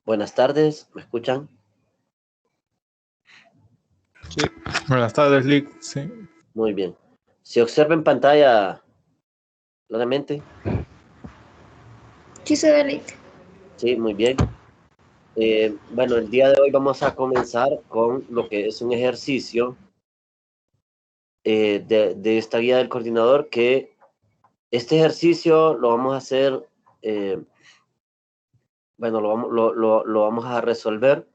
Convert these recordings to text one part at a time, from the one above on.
Buenas tardes, ¿me escuchan? Sí, buenas tardes, Lick. Sí. Muy bien. ¿Se observa en pantalla claramente? Sí, se ve Lick. Sí, muy bien. Bueno, el día de hoy vamos a comenzar con lo que es un ejercicio de esta guía del coordinador, que este ejercicio lo vamos a hacer, bueno, lo vamos a resolver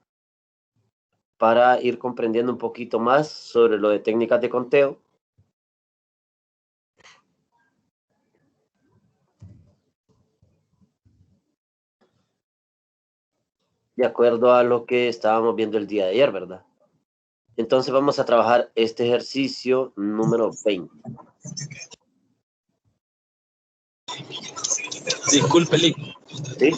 para ir comprendiendo un poquito más sobre lo de técnicas de conteo. De acuerdo a lo que estábamos viendo el día de ayer, ¿verdad? Entonces vamos a trabajar este ejercicio número 20. Disculpe, Lick. ¿Sí?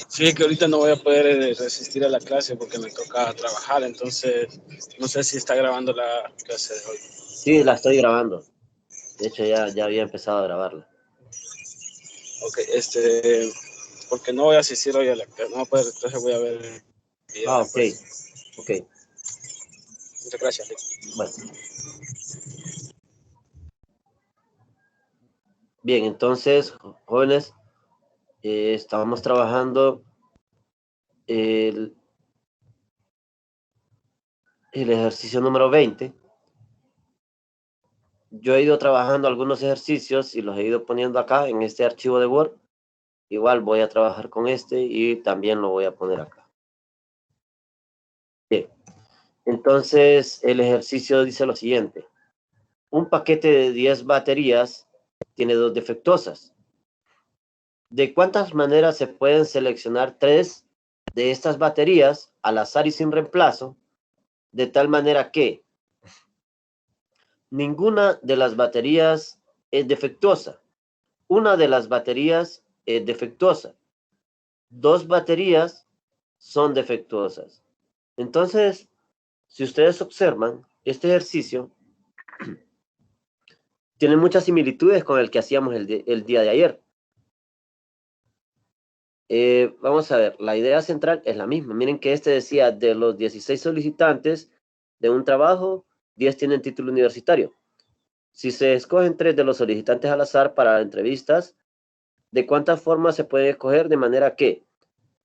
Sí, que ahorita no voy a poder resistir a la clase porque me toca trabajar, entonces no sé si está grabando la clase de hoy. Sí, la estoy grabando. De hecho, ya había empezado a grabarla. Ok, porque no voy a asistir hoy a la clase, no voy a poder, entonces voy a ver el video Ah, ok. después. Ok. Muchas gracias, Lick. Bueno. Bien, entonces, jóvenes, estábamos trabajando el ejercicio número 20. Yo he ido trabajando algunos ejercicios y los he ido poniendo acá en este archivo de Word. Igual voy a trabajar con este y también lo voy a poner acá. Bien. Entonces, el ejercicio dice lo siguiente. Un paquete de 10 baterías tiene 2 defectuosas. ¿De cuántas maneras se pueden seleccionar 3 de estas baterías al azar y sin reemplazo, de tal manera que ninguna de las baterías es defectuosa? Una de las baterías es defectuosa. 2 baterías son defectuosas. Entonces, si ustedes observan, este ejercicio tiene muchas similitudes con el que hacíamos el día de ayer. Vamos a ver, la idea central es la misma. Miren que este decía, de los 16 solicitantes de un trabajo, 10 tienen título universitario. Si se escogen 3 de los solicitantes al azar para entrevistas, ¿de cuántas formas se puede escoger de manera que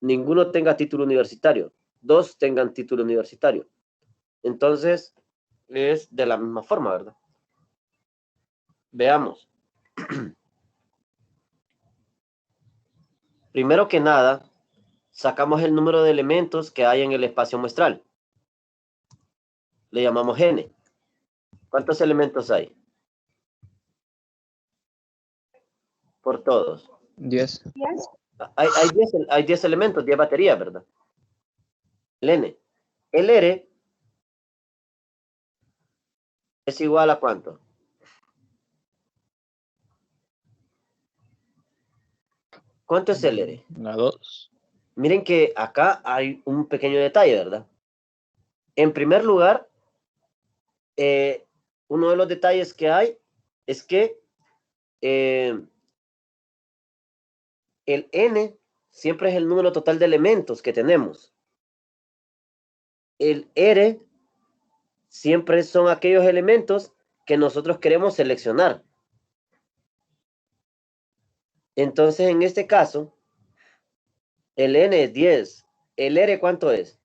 ninguno tenga título universitario, 2 tengan título universitario? Entonces, es de la misma forma, ¿verdad? Veamos. Primero que nada, sacamos el número de elementos que hay en el espacio muestral. Le llamamos n. ¿Cuántos elementos hay? Por todos. 10. Hay 10 elementos, 10 baterías, ¿verdad? El n. El r es igual a ¿cuánto? ¿Cuánto es el r? A 2. Miren que acá hay un pequeño detalle, ¿verdad? En primer lugar, uno de los detalles que hay es que el n siempre es el número total de elementos que tenemos. El r siempre son aquellos elementos que nosotros queremos seleccionar. Entonces, en este caso, el n es 10. ¿El r cuánto es?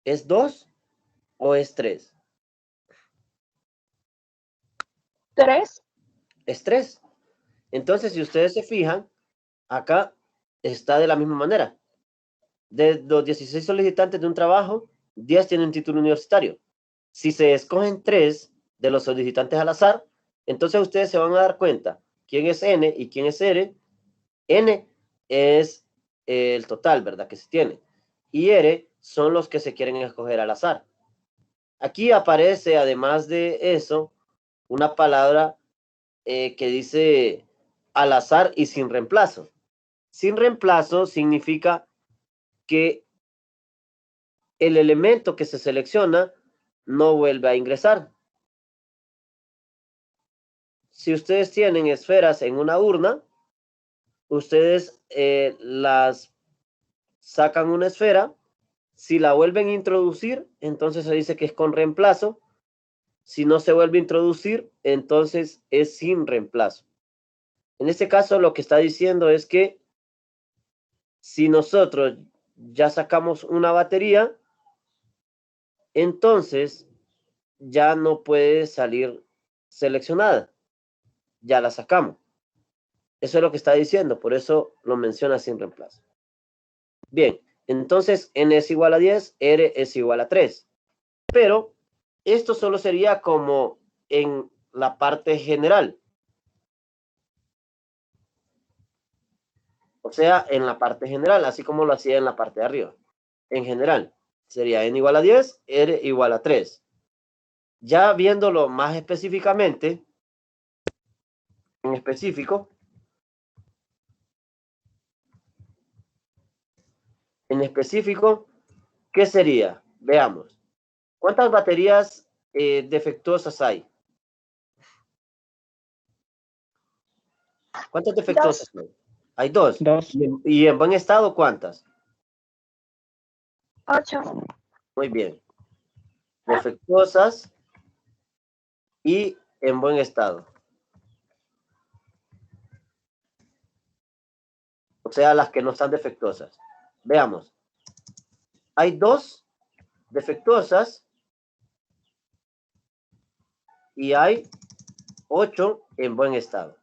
¿Es 2 o es 3? 3. Es 3. Entonces, si ustedes se fijan, acá está de la misma manera. De los 16 solicitantes de un trabajo, 10 tienen título universitario. Si se escogen 3 de los solicitantes al azar, entonces ustedes se van a dar cuenta quién es N y quién es R. N es el total, ¿verdad? Que se tiene. Y R son los que se quieren escoger al azar. Aquí aparece, además de eso, una palabra que dice al azar y sin reemplazo. Sin reemplazo significa que el elemento que se selecciona no vuelve a ingresar. Si ustedes tienen esferas en una urna, ustedes las sacan una esfera. Si la vuelven a introducir, entonces se dice que es con reemplazo. Si no se vuelve a introducir, entonces es sin reemplazo. En este caso, lo que está diciendo es que si nosotros ya sacamos una batería, entonces ya no puede salir seleccionada. Ya la sacamos. Eso es lo que está diciendo, por eso lo menciona sin reemplazo. Bien, entonces n es igual a 10, r es igual a 3. Pero esto solo sería como en la parte general. O sea, en la parte general, así como lo hacía en la parte de arriba. En general, sería n igual a 10, r igual a 3. Ya viéndolo más específicamente, en específico, ¿qué sería? Veamos. ¿Cuántas baterías defectuosas hay? ¿Cuántas defectuosas hay? Hay 2. Dos. ¿Y en buen estado cuántas? 8. Muy bien. Defectuosas y en buen estado. O sea, las que no están defectuosas. Veamos. Hay 2 defectuosas y hay 8 en buen estado.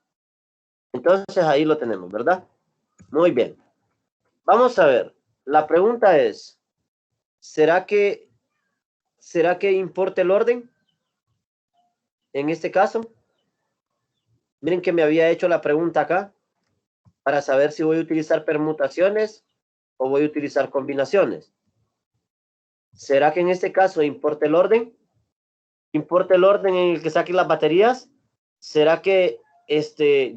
Entonces ahí lo tenemos, ¿verdad? Muy bien. Vamos a ver. La pregunta es, ¿será que importa el orden? En este caso, miren que me había hecho la pregunta acá para saber si voy a utilizar permutaciones o voy a utilizar combinaciones. ¿Será que en este caso importa el orden? ¿Importa el orden en el que saquen las baterías? ¿Será que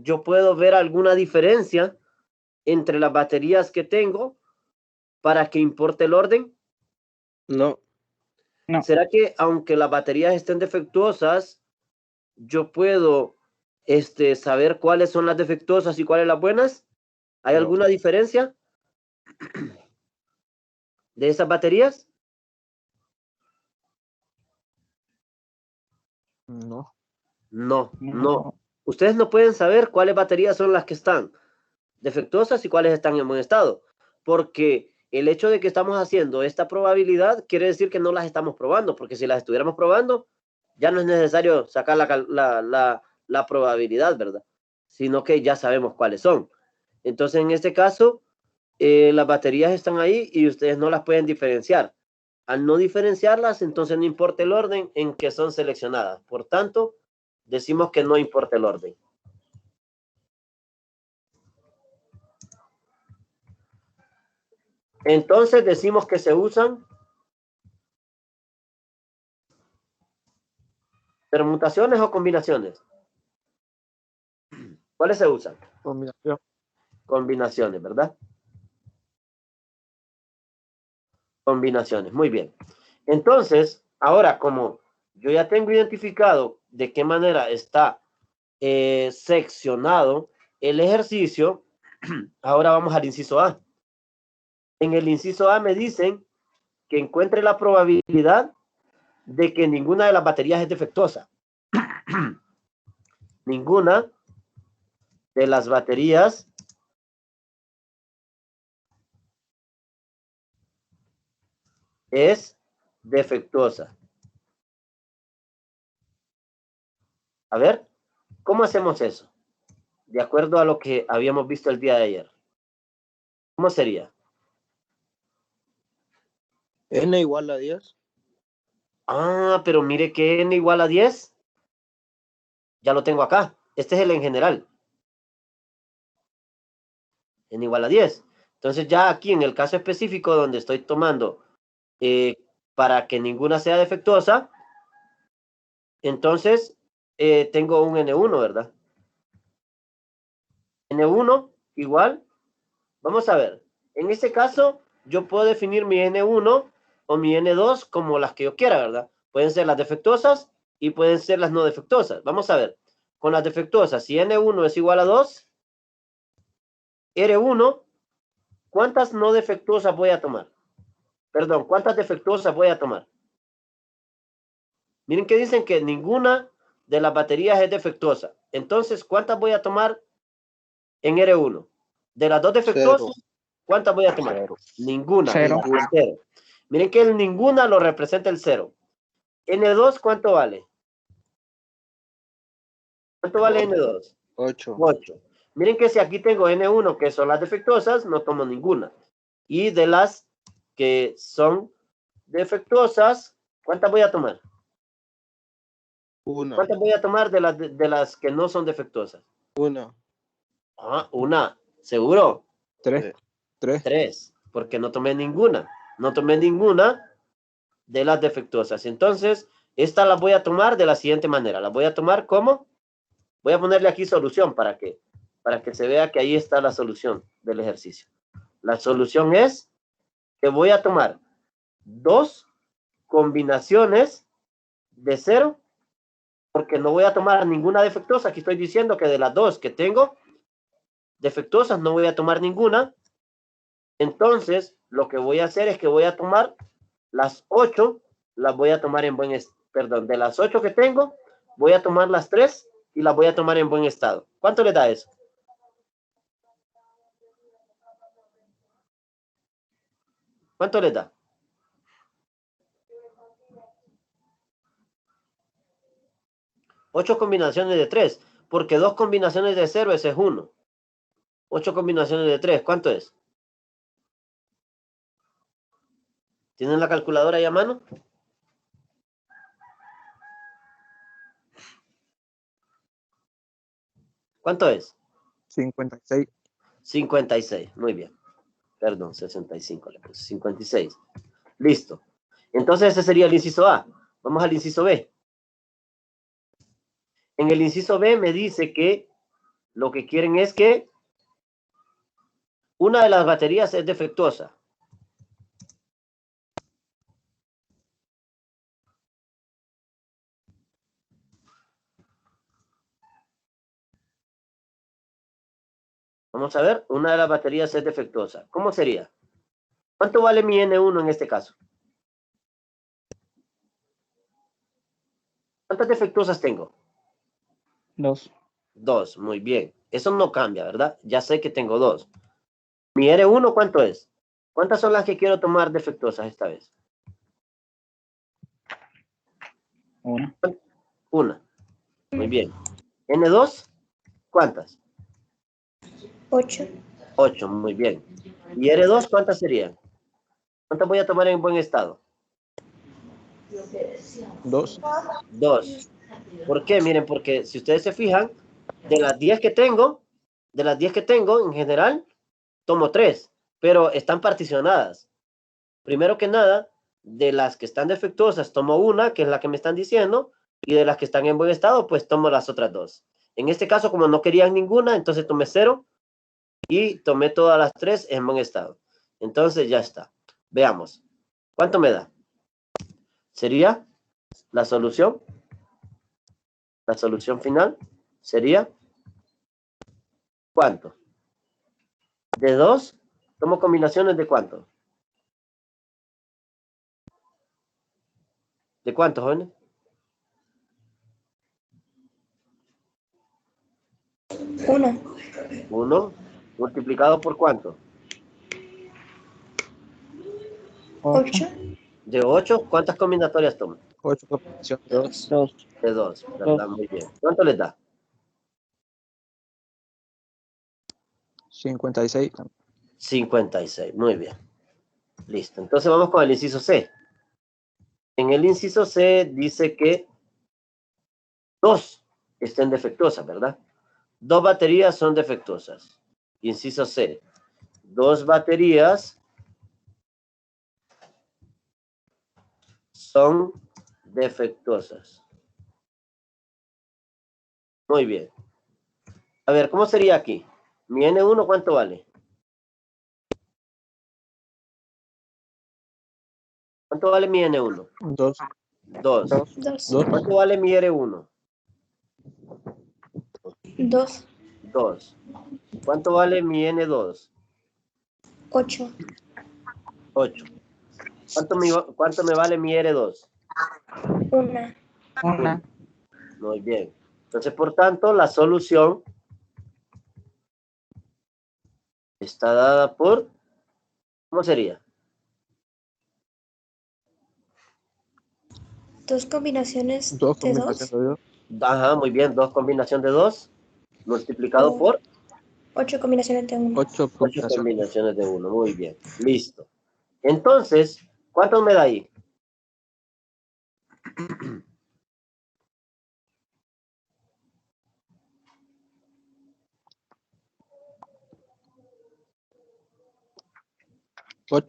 yo puedo ver alguna diferencia entre las baterías que tengo para que importe el orden? No. No. ¿Será que aunque las baterías estén defectuosas, yo puedo saber cuáles son las defectuosas y cuáles las buenas? ¿Hay No. alguna diferencia de esas baterías? No. No. Ustedes no pueden saber cuáles baterías son las que están defectuosas y cuáles están en buen estado, porque el hecho de que estamos haciendo esta probabilidad quiere decir que no las estamos probando, porque si las estuviéramos probando, ya no es necesario sacar la probabilidad, ¿verdad? Sino que ya sabemos cuáles son. Entonces, en este caso, las baterías están ahí y ustedes no las pueden diferenciar. Al no diferenciarlas, entonces no importa el orden en que son seleccionadas. Por tanto, decimos que no importa el orden. Entonces decimos que se usan permutaciones o combinaciones. ¿Cuáles se usan? Combinación. Combinaciones, ¿verdad? Combinaciones, muy bien. Entonces, ahora como yo ya tengo identificado de qué manera está seccionado el ejercicio, ahora vamos al inciso A. En el inciso A me dicen que encuentre la probabilidad de que ninguna de las baterías es defectuosa. Ninguna de las baterías es defectuosa. A ver, ¿cómo hacemos eso? De acuerdo a lo que habíamos visto el día de ayer. ¿Cómo sería? N igual a 10. Ah, pero mire que n igual a 10. Ya lo tengo acá. Este es el en general. N igual a 10. Entonces ya aquí en el caso específico donde estoy tomando para que ninguna sea defectuosa, entonces tengo un N1, ¿verdad? N1 igual. Vamos a ver. En este caso, yo puedo definir mi N1 o mi N2 como las que yo quiera, ¿verdad? Pueden ser las defectuosas y pueden ser las no defectuosas. Vamos a ver. Con las defectuosas, si N1 es igual a 2, R1, ¿cuántas no defectuosas voy a tomar? Perdón, ¿cuántas defectuosas voy a tomar? Miren que dicen que ninguna de las baterías es defectuosa. Entonces, ¿cuántas voy a tomar en R1? De las dos defectuosas, ¿cuántas voy a tomar? Cero. Ninguna. Cero. Cero. Miren que el ninguna lo representa el 0. N2, ¿cuánto vale? ¿Cuánto vale N2? 8. 8. Miren que si aquí tengo N1, que son las defectuosas, no tomo ninguna. Y de las que son defectuosas, ¿cuántas voy a tomar? 1. ¿Cuántas voy a tomar de las que no son defectuosas? 1. Ah, una. ¿Seguro? 3. 3. Porque no tomé ninguna. No tomé ninguna de las defectuosas. Entonces, esta la voy a tomar de la siguiente manera. La voy a tomar como... Voy a ponerle aquí solución para que se vea que ahí está la solución del ejercicio. La solución es que voy a tomar 2 combinaciones de 0, porque no voy a tomar a ninguna defectuosa. Aquí estoy diciendo que de las 2 que tengo defectuosas no voy a tomar ninguna. Entonces, lo que voy a hacer es que voy a tomar las 8, las voy a tomar en buen estado. Perdón, de las 8 que tengo, voy a tomar las 3 y las voy a tomar en buen estado. ¿Cuánto le da eso? ¿Cuánto le da? Ocho combinaciones de 3, porque 2 combinaciones de 0, ese es 1. 8 combinaciones de 3, ¿cuánto es? ¿Tienen la calculadora ahí a mano? ¿Cuánto es? 56. 56, muy bien. Perdón, 65 le puse, 56. Listo. Entonces ese sería el inciso A. Vamos al inciso B. En el inciso B me dice que lo que quieren es que una de las baterías es defectuosa. Vamos a ver, una de las baterías es defectuosa. ¿Cómo sería? ¿Cuánto vale mi N1 en este caso? ¿Cuántas defectuosas tengo? 2. 2, muy bien. Eso no cambia, ¿verdad? Ya sé que tengo 2. ¿Mi R1 cuánto es? ¿Cuántas son las que quiero tomar defectuosas esta vez? 1. Una. Muy bien. ¿N2? ¿Cuántas? 8. 8, muy bien. ¿Y R2 cuántas serían? ¿Cuántas voy a tomar en buen estado? 2. 2. ¿Por qué? Miren, porque si ustedes se fijan, de las 10 que tengo, en general, tomo 3, pero están particionadas. Primero que nada, de las que están defectuosas, tomo una, que es la que me están diciendo, y de las que están en buen estado, pues tomo las otras 2. En este caso, como no querían ninguna, entonces tomé 0 y tomé todas las 3 en buen estado. Entonces ya está. Veamos. ¿Cuánto me da? Sería la solución. La solución final sería ¿cuánto? De 2, tomo combinaciones de ¿cuánto? ¿De cuánto, jóvenes? 1. 1 multiplicado por ¿cuánto? 8. De 8, ¿cuántas combinatorias tomo? 8 combinación de 2. 2. De 2, ¿verdad? Muy bien. ¿Cuánto les da? 56. 56, muy bien. Listo. Entonces vamos con el inciso C. En el inciso C dice que 2 estén defectuosas, ¿verdad? 2 baterías son defectuosas. Inciso C. 2 baterías son defectuosas. Muy bien. A ver, ¿cómo sería aquí? Mi N1, ¿cuánto vale? ¿Cuánto vale mi N1? 2. 2. 2. 2. ¿Cuánto vale mi R1? 2. 2. ¿Cuánto vale mi N2? 8. 8. ¿Cuánto me vale mi R2? 1. 1. Muy bien. Entonces, por tanto, la solución está dada por, ¿cómo sería? 2 combinaciones 2 de combinación 2. de 2. Ajá, muy bien. 2 combinación de 2 multiplicado Oh. por 8 combinaciones de 1. 8 8 combinación. combinaciones de 1. Muy bien. Listo. Entonces, ¿cuánto me da ahí?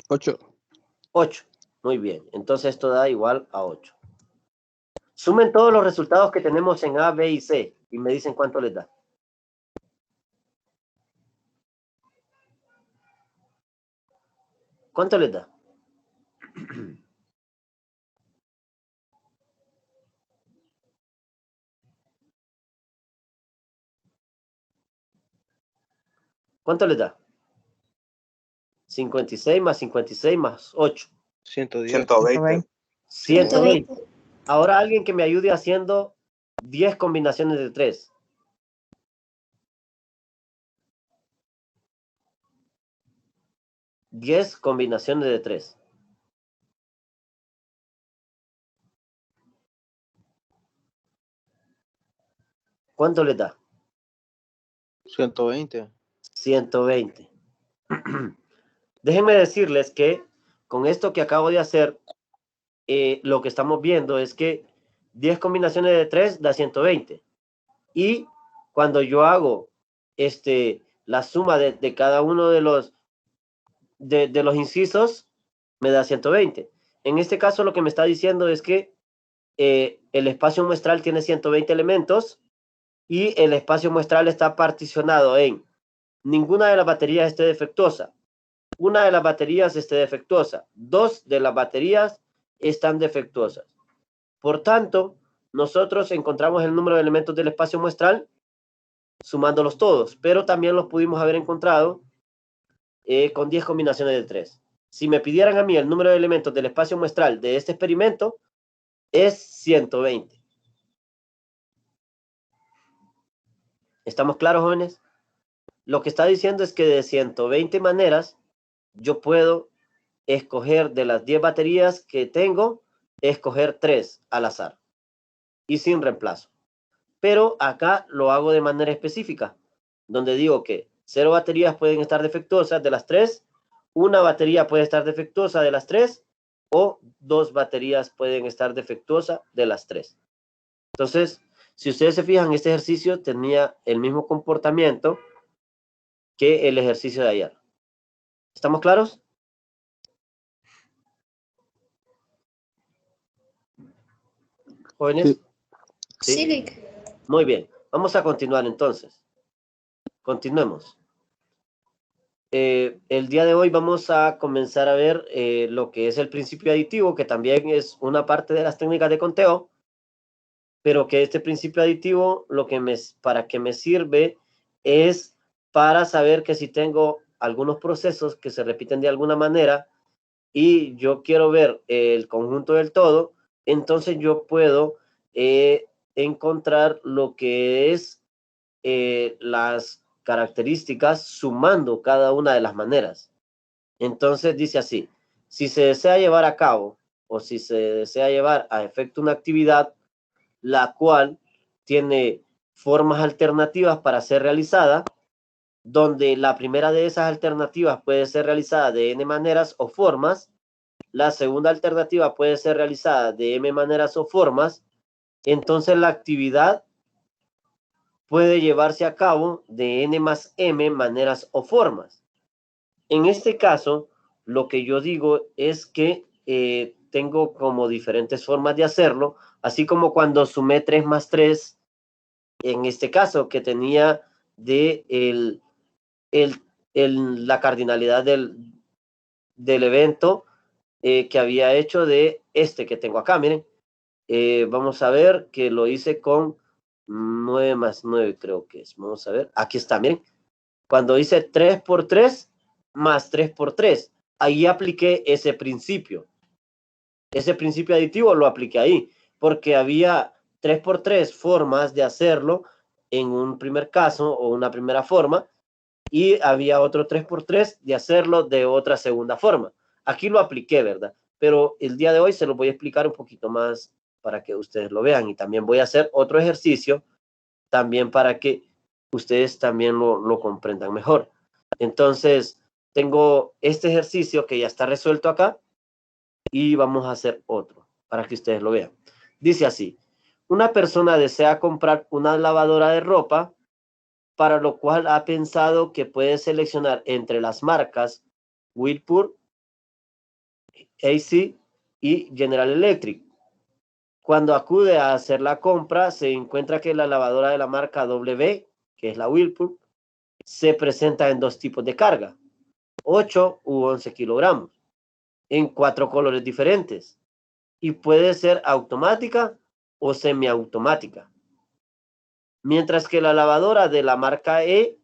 Ocho. 8. Muy bien. Entonces, esto da igual a 8. Sumen todos los resultados que tenemos en A, B y C y me dicen cuánto les da. ¿Cuánto les da? ¿Cuánto les da? 56 más 56 más 8. 110. 120. 120. Ahora alguien que me ayude haciendo 10 combinaciones de 3. Diez combinaciones de 3. ¿Cuánto les da? 120. 120. Déjenme decirles que con esto que acabo de hacer, lo que estamos viendo es que 10 combinaciones de 3 da 120. Y cuando yo hago la suma de cada uno de los incisos, me da 120. En este caso, lo que me está diciendo es que el espacio muestral tiene 120 elementos y el espacio muestral está particionado en ninguna de las baterías esté defectuosa, una de las baterías esté defectuosa, 2 de las baterías están defectuosas. Por tanto, nosotros encontramos el número de elementos del espacio muestral sumándolos todos, pero también los pudimos haber encontrado con 10 combinaciones de 3. Si me pidieran a mí el número de elementos del espacio muestral de este experimento, es 120. ¿Estamos claros, jóvenes? Lo que está diciendo es que de 120 maneras yo puedo escoger de las 10 baterías que tengo, escoger 3 al azar y sin reemplazo. Pero acá lo hago de manera específica, donde digo que 0 baterías pueden estar defectuosas de las 3, una batería puede estar defectuosa de las 3 o 2 baterías pueden estar defectuosas de las 3. Entonces, si ustedes se fijan, este ejercicio tenía el mismo comportamiento que el ejercicio de ayer. ¿Estamos claros? ¿Jóvenes? Sí. Sí, Lick. Muy bien. Vamos a continuar entonces. Continuemos. El día de hoy vamos a comenzar a ver lo que es el principio aditivo, que también es una parte de las técnicas de conteo, pero que este principio aditivo para que me sirve es para saber que si tengo algunos procesos que se repiten de alguna manera y yo quiero ver el conjunto del todo, entonces yo puedo encontrar lo que es las características sumando cada una de las maneras. Entonces dice así, si se desea llevar a cabo o si se desea llevar a efecto una actividad, la cual tiene formas alternativas para ser realizada, donde la primera de esas alternativas puede ser realizada de n maneras o formas, la segunda alternativa puede ser realizada de m maneras o formas, entonces la actividad puede llevarse a cabo de n más m maneras o formas. En este caso, lo que yo digo es que tengo como diferentes formas de hacerlo, así como cuando sumé 3 más 3, en este caso, que tenía de la cardinalidad del evento que había hecho de este que tengo acá. Miren, vamos a ver que lo hice con 9 más 9 creo que es. Vamos a ver. Aquí está, miren. Cuando dice 3 por 3 más 3 por 3. Ahí apliqué ese principio. Ese principio aditivo lo apliqué ahí. Porque había 3 por 3 formas de hacerlo en un primer caso o una primera forma. Y había otro 3 por 3 de hacerlo de otra segunda forma. Aquí lo apliqué, ¿verdad? Pero el día de hoy se lo voy a explicar un poquito más para que ustedes lo vean. Y también voy a hacer otro ejercicio también para que ustedes también lo comprendan mejor. Entonces, tengo este ejercicio que ya está resuelto acá y vamos a hacer otro para que ustedes lo vean. Dice así, una persona desea comprar una lavadora de ropa, para lo cual ha pensado que puede seleccionar entre las marcas Whirlpool, AC y General Electric. Cuando acude a hacer la compra, se encuentra que la lavadora de la marca W, que es la Whirlpool, se presenta en dos tipos de carga, 8 u 11 kilogramos, en 4 colores diferentes, y puede ser automática o semiautomática. Mientras que la lavadora de la marca E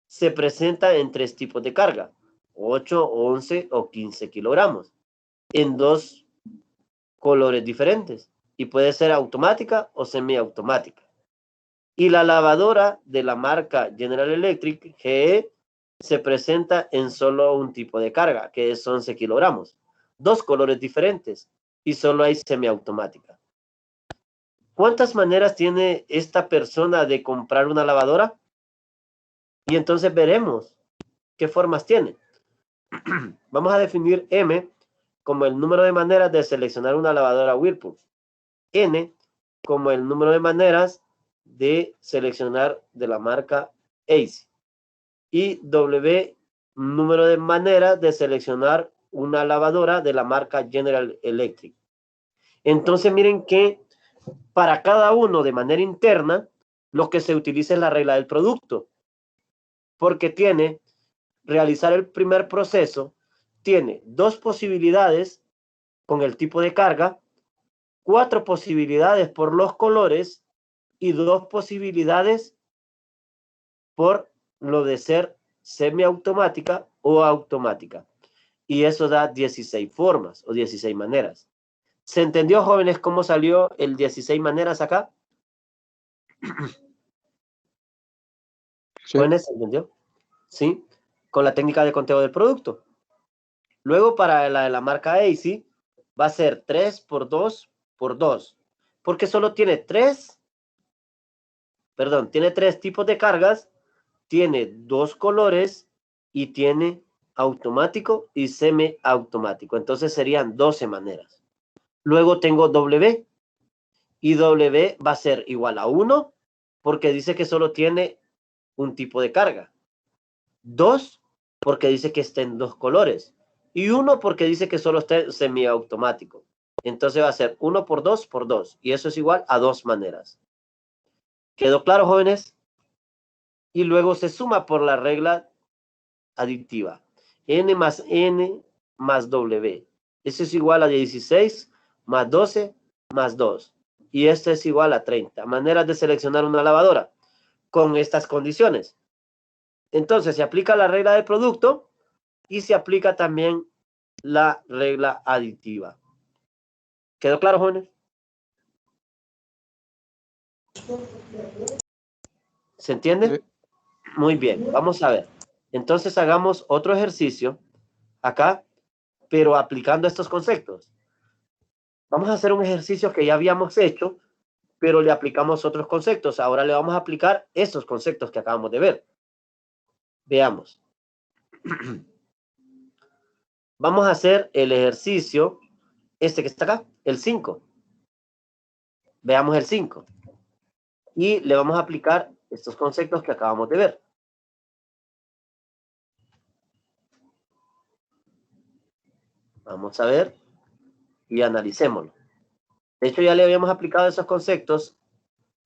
se presenta en 3 tipos de carga, 8, 11 o 15 kilogramos, en 2 colores diferentes, y puede ser automática o semiautomática. Y la lavadora de la marca General Electric, GE, se presenta en solo un tipo de carga, que es 11 kilogramos, 2 colores diferentes, y solo hay semiautomática. ¿Cuántas maneras tiene esta persona de comprar una lavadora? Y entonces veremos qué formas tiene. Vamos a definir M como el número de maneras de seleccionar una lavadora Whirlpool, N como el número de maneras de seleccionar de la marca AC y W número de maneras de seleccionar una lavadora de la marca General Electric. Entonces miren que para cada uno de manera interna lo que se utiliza es la regla del producto, porque tiene realizar el primer proceso, tiene 2 posibilidades con el tipo de carga, 4 posibilidades por los colores y 2 posibilidades por lo de ser semiautomática o automática. Y eso da 16 formas o 16 maneras. ¿Se entendió, jóvenes, cómo salió el 16 maneras acá? Sí. ¿Jóvenes, se entendió? ¿Sí? Con la técnica de conteo del producto. Luego para la de la marca AC va a ser 3 por 2 por 2. Porque solo tiene 3 tipos de cargas, tiene 2 colores y tiene automático y semiautomático. Entonces serían 12 maneras. Luego tengo W y W va a ser igual a 1 porque dice que solo tiene un tipo de carga. 2 porque dice que está en 2 colores. Y 1 porque dice que solo está semiautomático. Entonces va a ser 1 por 2 por 2. Y eso es igual a 2 maneras. ¿Quedó claro, jóvenes? Y luego se suma por la regla aditiva. N más N más W. Eso es igual a 16 más 12 más 2. Y esto es igual a 30. Maneras de seleccionar una lavadora con estas condiciones. Entonces se aplica la regla del producto y se aplica también la regla aditiva. ¿Quedó claro, jóvenes? ¿Se entiende? Sí. Muy bien, vamos a ver. Entonces hagamos otro ejercicio acá, pero aplicando estos conceptos. Vamos a hacer un ejercicio que ya habíamos hecho, pero le aplicamos otros conceptos. Ahora le vamos a aplicar estos conceptos que acabamos de ver. Veamos. Vamos a hacer el ejercicio, este que está acá, el 5. Veamos el 5. Y le vamos a aplicar estos conceptos que acabamos de ver. Vamos a ver y analicémoslo. De hecho, ya le habíamos aplicado esos conceptos.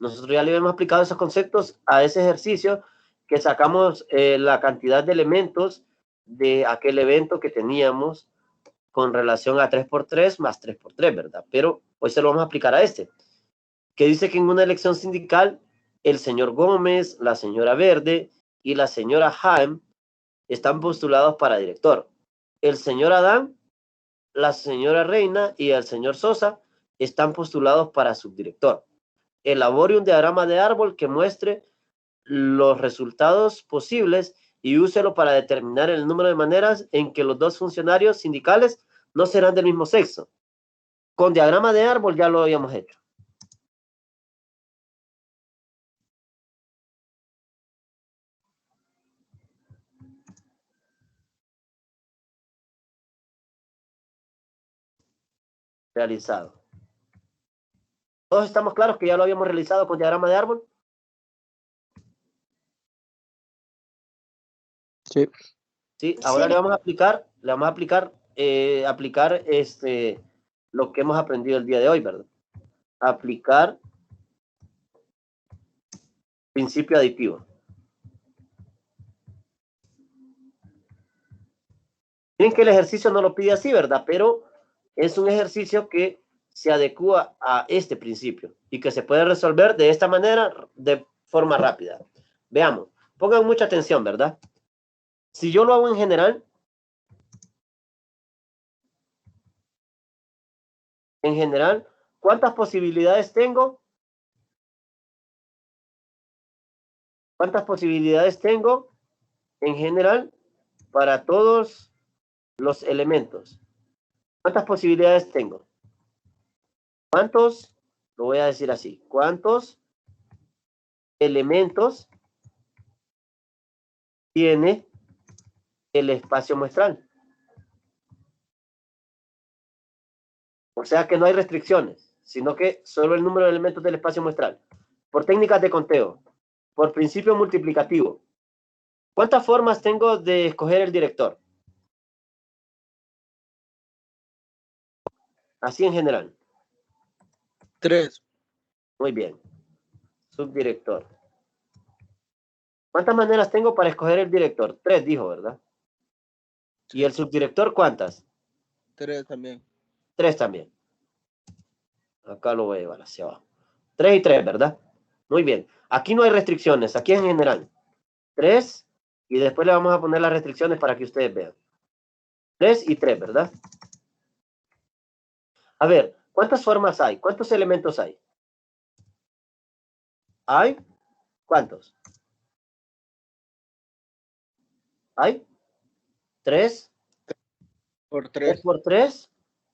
Nosotros ya le habíamos aplicado esos conceptos a ese ejercicio que sacamos la cantidad de elementos de aquel evento que teníamos con relación a 3x3 más 3x3, ¿verdad? Pero hoy se lo vamos a aplicar a este. que dice que en una elección sindical el señor Gómez, la señora Verde y la señora Haim están postulados para director. El señor Adán, la señora Reina y el señor Sosa están postulados para subdirector. Elabore un diagrama de árbol que muestre los resultados posibles y úselo para determinar el número de maneras en que los dos funcionarios sindicales no serán del mismo sexo. Con diagrama de árbol ya lo habíamos hecho. Realizado. ¿Todos estamos claros que ya lo habíamos realizado con diagrama de árbol? Sí. Sí, ahora Sí. le vamos a aplicar lo que hemos aprendido el día de hoy, ¿verdad? Aplicar principio aditivo. Miren que el ejercicio no lo pide así, ¿verdad? Pero es un ejercicio que se adecua a este principio y que se puede resolver de esta manera de forma rápida. Veamos, pongan mucha atención, ¿verdad? Si yo lo hago en general, ¿cuántas posibilidades tengo? ¿Cuántas posibilidades tengo en general para todos los elementos? ¿Cuántas posibilidades tengo? ¿Cuántos? Lo voy a decir así. ¿Cuántos elementos tiene el espacio muestral? O sea que no hay restricciones, sino que solo el número de elementos del espacio muestral. Por técnicas de conteo, por principio multiplicativo. ¿Cuántas formas tengo de escoger el director? Así en general. 3. Muy bien. Subdirector. ¿Cuántas maneras tengo para escoger el director? 3, dijo, ¿verdad? ¿Y el subdirector cuántas? 3 también. 3 también. Acá lo voy a llevar hacia abajo. 3 y 3, ¿verdad? Muy bien. Aquí no hay restricciones, aquí en general. 3, y después le vamos a poner las restricciones para que ustedes vean. 3 y 3, ¿verdad? A ver, ¿cuántas formas hay? ¿Cuántos elementos hay? ¿Hay? ¿Cuántos? ¿Hay? 3. Por 3 3. por 3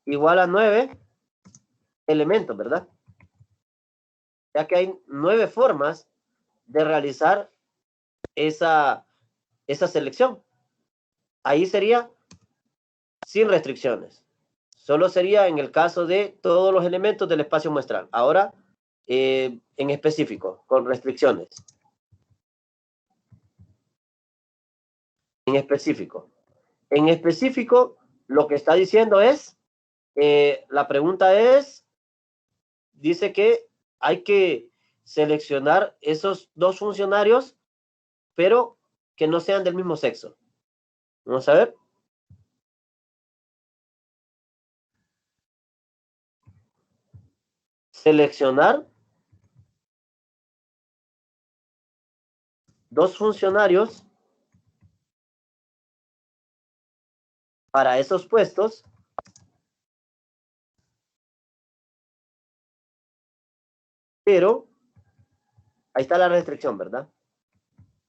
igual a 9 elementos, ¿verdad? Ya que hay 9 formas de realizar esa selección. Ahí sería sin restricciones. Solo sería en el caso de todos los elementos del espacio muestral. Ahora, en específico, con restricciones. En específico. En específico, lo que está diciendo es, la pregunta es, dice que hay que seleccionar esos dos funcionarios, pero que no sean del mismo sexo. Vamos a ver. Seleccionar dos funcionarios para esos puestos pero ahí está la restricción, ¿verdad?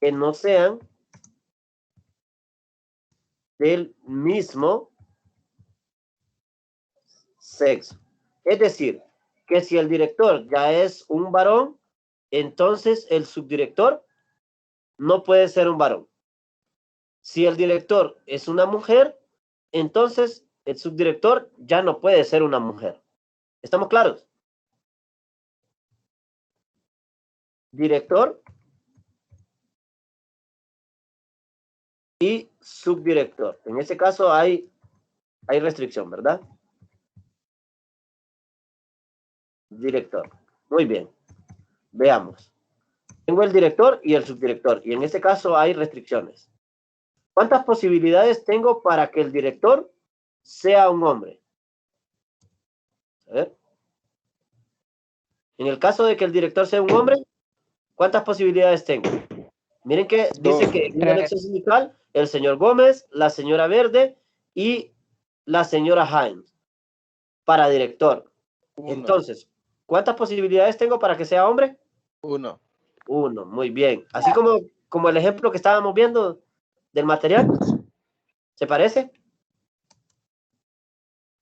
Que no sean del mismo sexo. Es decir, que si el director ya es un varón, entonces el subdirector no puede ser un varón. Si el director es una mujer, entonces el subdirector ya no puede ser una mujer. ¿Estamos claros? Director y subdirector. En ese caso hay restricción, ¿verdad? Director. Muy bien. Veamos. Tengo el director y el subdirector, y en este caso hay restricciones. ¿Cuántas posibilidades tengo para que el director sea un hombre? A ver. En el caso de que el director sea un hombre, ¿cuántas posibilidades tengo? Miren que dice Dos. que en una elección sindical, el señor Gómez, la señora Verde y la señora Hines para director. Uno. Entonces, ¿cuántas posibilidades tengo para que sea hombre? Uno. Uno, muy bien. Así como el ejemplo que estábamos viendo del material. ¿Se parece?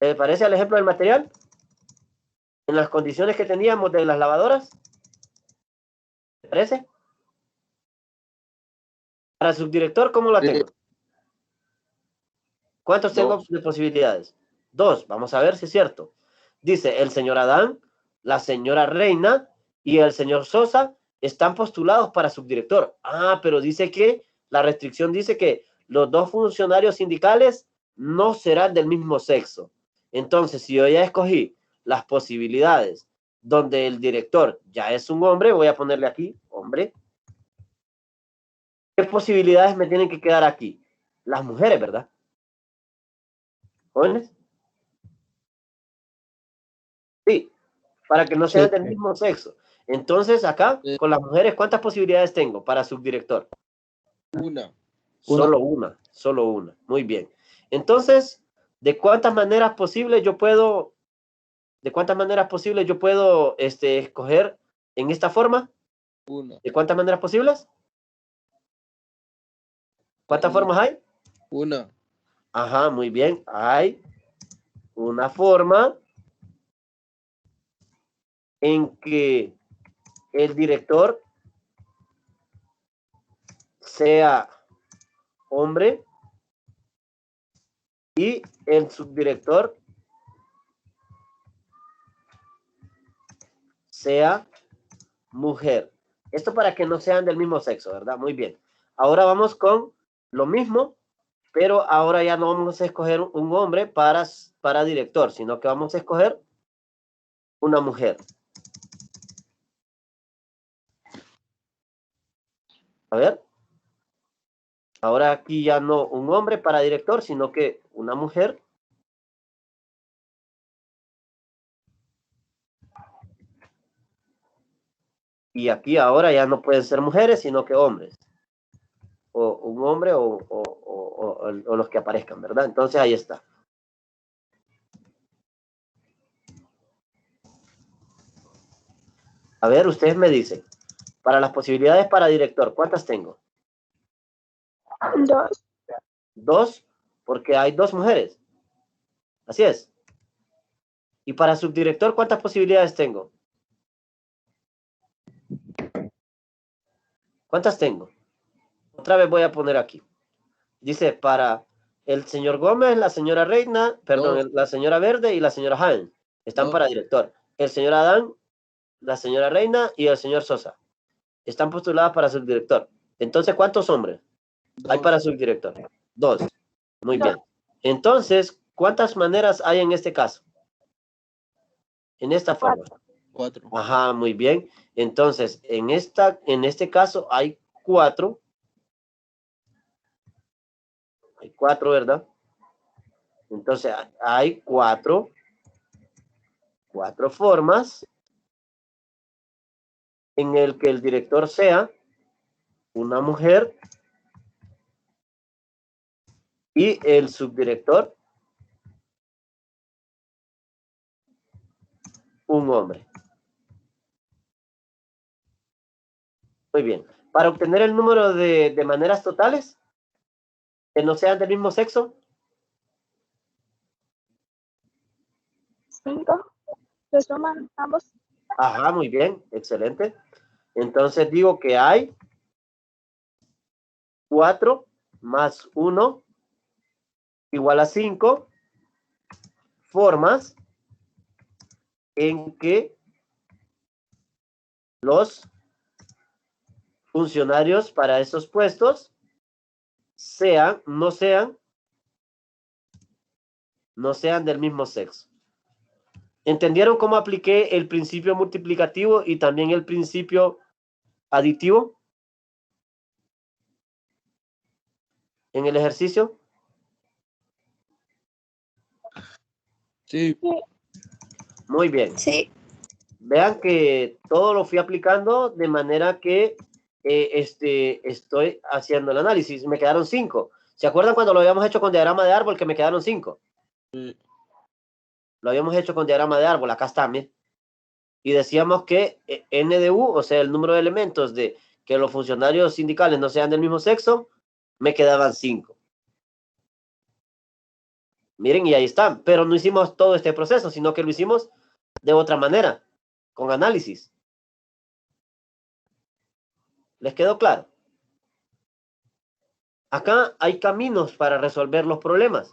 ¿Se parece al ejemplo del material? En las condiciones que teníamos de las lavadoras. ¿Se parece? Para subdirector, ¿cómo la tengo? ¿Cuántos tengo Dos. de posibilidades? Dos. Vamos a ver si es cierto. Dice, el señor Adán, la señora Reina y el señor Sosa están postulados para subdirector. Ah, pero dice que la restricción dice que los dos funcionarios sindicales no serán del mismo sexo. Entonces, si yo ya escogí las posibilidades donde el director ya es un hombre, voy a ponerle aquí, hombre. ¿Qué posibilidades me tienen que quedar aquí? Las mujeres, ¿verdad? ¿Jóvenes? Sí, para que no sean del mismo sexo. Entonces, acá, con las mujeres, ¿cuántas posibilidades tengo para subdirector? Una. Solo una. Muy bien. Entonces, ¿de cuántas maneras posibles yo puedo escoger en esta forma? Una. ¿De cuántas maneras posibles? ¿Cuántas formas hay? Una. Ajá, muy bien. Hay una forma en que el director sea hombre y el subdirector sea mujer. Esto para que no sean del mismo sexo, ¿verdad? Muy bien. Ahora vamos con lo mismo, pero ahora ya no vamos a escoger un hombre para director, sino que vamos a escoger una mujer. A ver. Ahora aquí ya no un hombre para director, sino que una mujer. Y aquí ahora ya no pueden ser mujeres, sino que hombres. O un hombre o los que aparezcan, ¿verdad? Entonces ahí está. A ver, ustedes me dicen, para las posibilidades para director, ¿cuántas tengo? Dos. Dos, porque hay dos mujeres. Así es. Y para subdirector, ¿cuántas posibilidades tengo? ¿Cuántas tengo? Otra vez voy a poner aquí. Dice, para el señor Gómez, la señora Reina, perdón, la señora Verde y la señora Hines. Están para director. El señor Adán, la señora Reina y el señor Sosa. Están postuladas para subdirector. Entonces, ¿cuántos hombres hay para subdirector? Dos. Muy bien. Entonces, ¿cuántas maneras hay en este caso? En esta forma. Cuatro. Ajá, muy bien. Entonces, en este caso hay cuatro. Hay cuatro, ¿verdad? Entonces, hay cuatro formas en el que el director sea una mujer y el subdirector un hombre. Muy bien. Para obtener el número de maneras totales que no sean del mismo sexo. 5. Se suman ambos. Ajá, muy bien. Excelente. Entonces digo que hay 4 más 1 igual a 5 formas en que los funcionarios para esos puestos no sean del mismo sexo. ¿Entendieron cómo apliqué el principio multiplicativo y también el principio aditivo en el ejercicio? Sí. Muy bien. Sí. Vean que todo lo fui aplicando de manera que estoy haciendo el análisis. Me quedaron 5. ¿Se acuerdan cuando lo habíamos hecho con diagrama de árbol que me quedaron 5? Lo habíamos hecho con diagrama de árbol, acá está, ¿me? Y decíamos que N de U, o sea, el número de elementos de que los funcionarios sindicales no sean del mismo sexo, me quedaban 5. Miren, y ahí están. Pero no hicimos todo este proceso, sino que lo hicimos de otra manera, con análisis. ¿Les quedó claro? Acá hay caminos para resolver los problemas.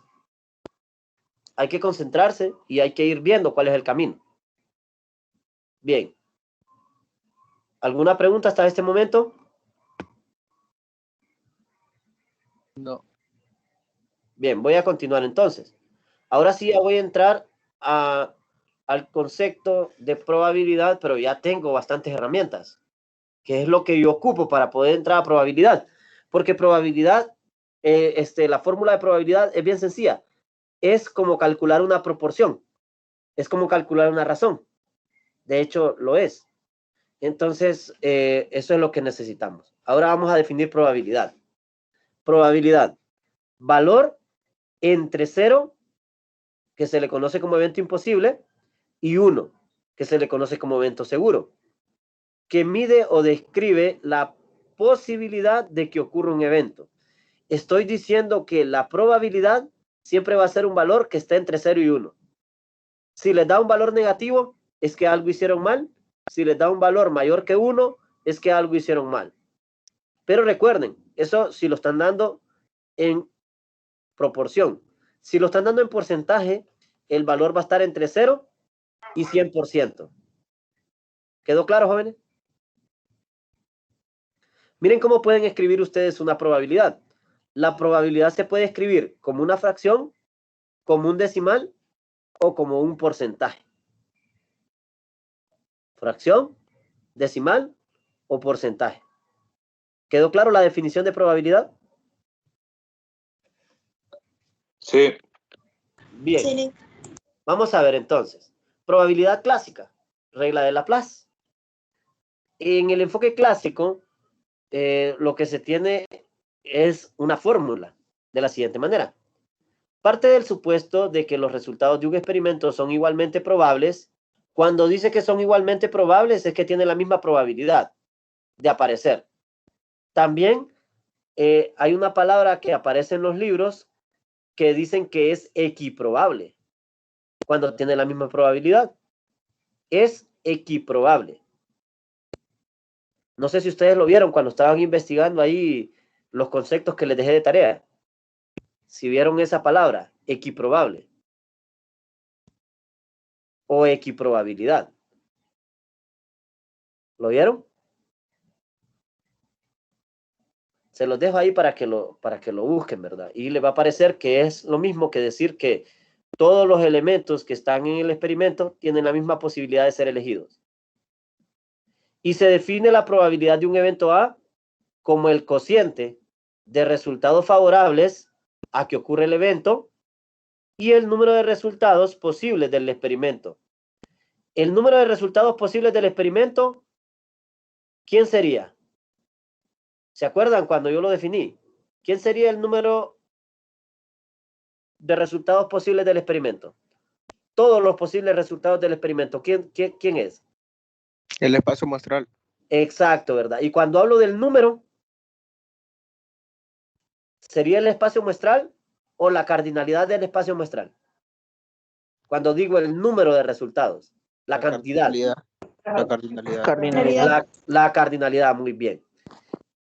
Hay que concentrarse y hay que ir viendo cuál es el camino. Bien. ¿Alguna pregunta hasta este momento? No. Bien, voy a continuar entonces. Ahora sí ya voy a entrar al concepto de probabilidad, pero ya tengo bastantes herramientas, que es lo que yo ocupo para poder entrar a probabilidad. Porque probabilidad, la fórmula de probabilidad es bien sencilla. Es como calcular una proporción. Es como calcular una razón. De hecho, lo es. Entonces, eso es lo que necesitamos. Ahora vamos a definir probabilidad. Probabilidad. Valor entre 0, que se le conoce como evento imposible, y 1, que se le conoce como evento seguro, que mide o describe la posibilidad de que ocurra un evento. Estoy diciendo que la probabilidad siempre va a ser un valor que está entre 0 y 1. Si les da un valor negativo, es que algo hicieron mal. Si les da un valor mayor que 1, es que algo hicieron mal. Pero recuerden, eso si lo están dando en proporción. Si lo están dando en porcentaje, el valor va a estar entre 0 y 100%. ¿Quedó claro, jóvenes? Miren cómo pueden escribir ustedes una probabilidad. La probabilidad se puede escribir como una fracción, como un decimal o como un porcentaje. Fracción, decimal o porcentaje. ¿Quedó claro la definición de probabilidad? Sí. Bien. Sí. Vamos a ver entonces. Probabilidad clásica. Regla de Laplace. En el enfoque clásico, lo que se tiene es una fórmula de la siguiente manera. Parte del supuesto de que los resultados de un experimento son igualmente probables. Cuando dice que son igualmente probables, es que tienen la misma probabilidad de aparecer. También hay una palabra que aparece en los libros que dicen que es equiprobable. Cuando tiene la misma probabilidad. Es equiprobable. No sé si ustedes lo vieron cuando estaban investigando ahí los conceptos que les dejé de tarea. Si vieron esa palabra, equiprobable. O equiprobabilidad. ¿Lo vieron? Se los dejo ahí para que lo busquen, ¿verdad? Y les va a parecer que es lo mismo que decir que todos los elementos que están en el experimento tienen la misma posibilidad de ser elegidos. Y se define la probabilidad de un evento A como el cociente de resultados favorables a que ocurra el evento y el número de resultados posibles del experimento. El número de resultados posibles del experimento, ¿quién sería? ¿Se acuerdan cuando yo lo definí? ¿Quién sería el número de resultados posibles del experimento? Todos los posibles resultados del experimento. ¿Quién es? El espacio muestral. Exacto, ¿verdad? Y cuando hablo del número, ¿sería el espacio muestral o la cardinalidad del espacio muestral? Cuando digo el número de resultados, la cantidad. La cardinalidad. La cardinalidad, muy bien.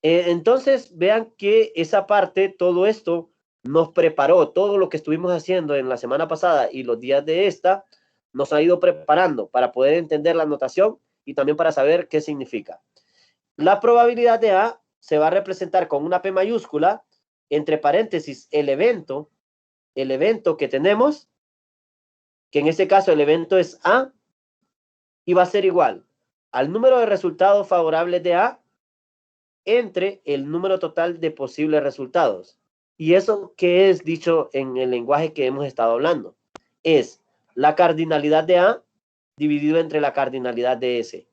Entonces, vean que esa parte, todo esto, nos preparó, todo lo que estuvimos haciendo en la semana pasada y los días de esta, nos ha ido preparando para poder entender la notación y también para saber qué significa. La probabilidad de A se va a representar con una P mayúscula, entre paréntesis, el evento que tenemos, que en este caso el evento es A, y va a ser igual al número de resultados favorables de A entre el número total de posibles resultados. Y eso que es dicho en el lenguaje que hemos estado hablando es la cardinalidad de A dividido entre la cardinalidad de S.